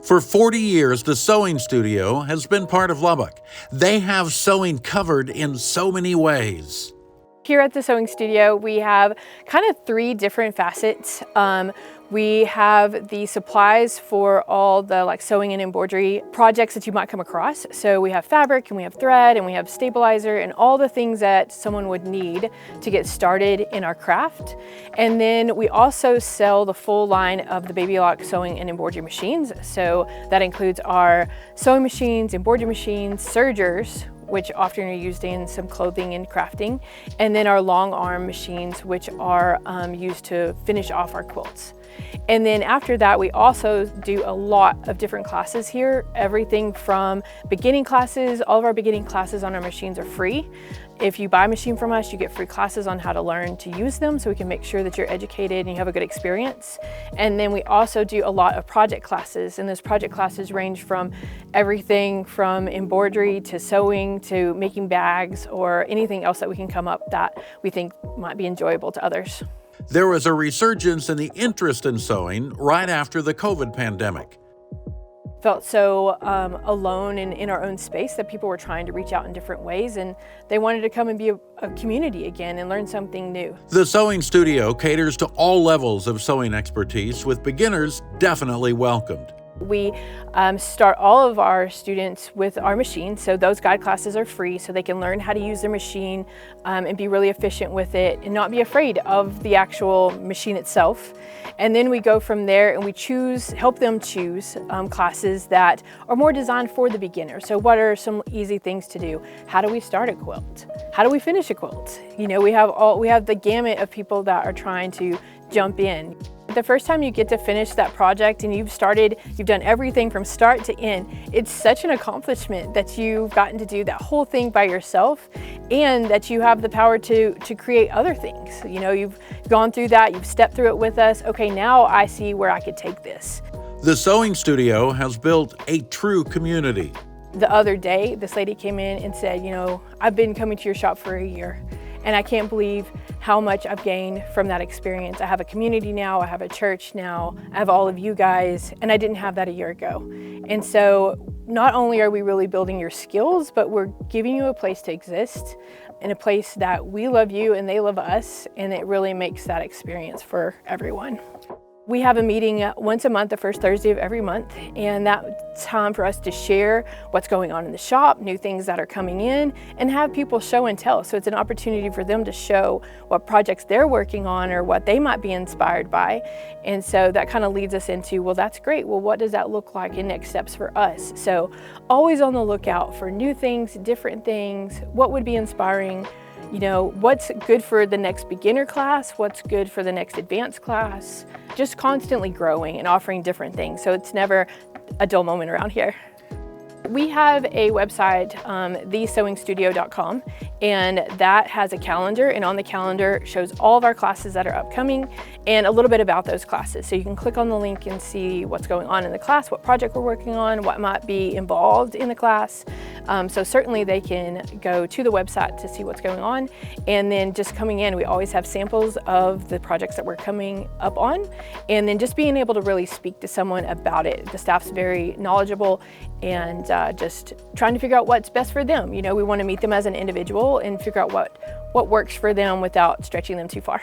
For 40 years, the Sewing Studio has been part of Lubbock. They have sewing covered in so many ways. Here at the Sewing Studio, we have kind of three different facets. We have the supplies for all the sewing and embroidery projects that you might come across. So we have fabric and we have thread and we have stabilizer and all the things that someone would need to get started in our craft. And then we also sell the full line of the Baby Lock sewing and embroidery machines. So that includes our sewing machines, embroidery machines, sergers, which often are used in some clothing and crafting, and then our long arm machines, which are used to finish off our quilts. And then after that, we also do a lot of different classes here, everything from beginning classes. All of our beginning classes on our machines are free. If you buy a machine from us, you get free classes on how to learn to use them, so we can make sure that you're educated and you have a good experience. And then we also do a lot of project classes, and those project classes range from everything from embroidery to sewing to making bags or anything else that we can come up that we think might be enjoyable to others. There was a resurgence in the interest in sewing right after the COVID pandemic. Felt so alone and in our own space that people were trying to reach out in different ways, and they wanted to come and be a community again and learn something new. The Sewing Studio caters to all levels of sewing expertise, with beginners definitely welcomed. We start all of our students with our machine, so those guide classes are free so they can learn how to use their machine and be really efficient with it and not be afraid of the actual machine itself. And then we go from there and we help them choose classes that are more designed for the beginner. So what are some easy things to do? How do we start a quilt? How do we finish a quilt? You know, we have the gamut of people that are trying to jump in. The first time you get to finish that project and you've done everything from start to end, it's such an accomplishment that you've gotten to do that whole thing by yourself, and that you have the power to create other things. You know, you've gone through that, you've stepped through it with us. Okay, now I see where I could take this. The Sewing Studio has built a true community. The other day, this lady came in and said, you know, I've been coming to your shop for a year, and I can't believe how much I've gained from that experience. I have a community now, I have a church now, I have all of you guys, and I didn't have that a year ago. And so not only are we really building your skills, but we're giving you a place to exist, in a place that we love you and they love us, and it really makes that experience for everyone. We have a meeting once a month, the first Thursday of every month, and that's time for us to share what's going on in the shop, new things that are coming in, and have people show and tell. So it's an opportunity for them to show what projects they're working on or what they might be inspired by. And so that kind of leads us into, well, that's great. Well, what does that look like in next steps for us? So always on the lookout for new things, different things, what would be inspiring. You know, what's good for the next beginner class, what's good for the next advanced class, just constantly growing and offering different things. So it's never a dull moment around here. We have a website, thesewingstudio.com, and that has a calendar, and on the calendar shows all of our classes that are upcoming and a little bit about those classes. So you can click on the link and see what's going on in the class, what project we're working on, what might be involved in the class. So certainly they can go to the website to see what's going on. And then just coming in, we always have samples of the projects that we're coming up on, and then just being able to really speak to someone about it. The staff's very knowledgeable and just trying to figure out what's best for them. You know, we want to meet them as an individual and figure out what works for them without stretching them too far.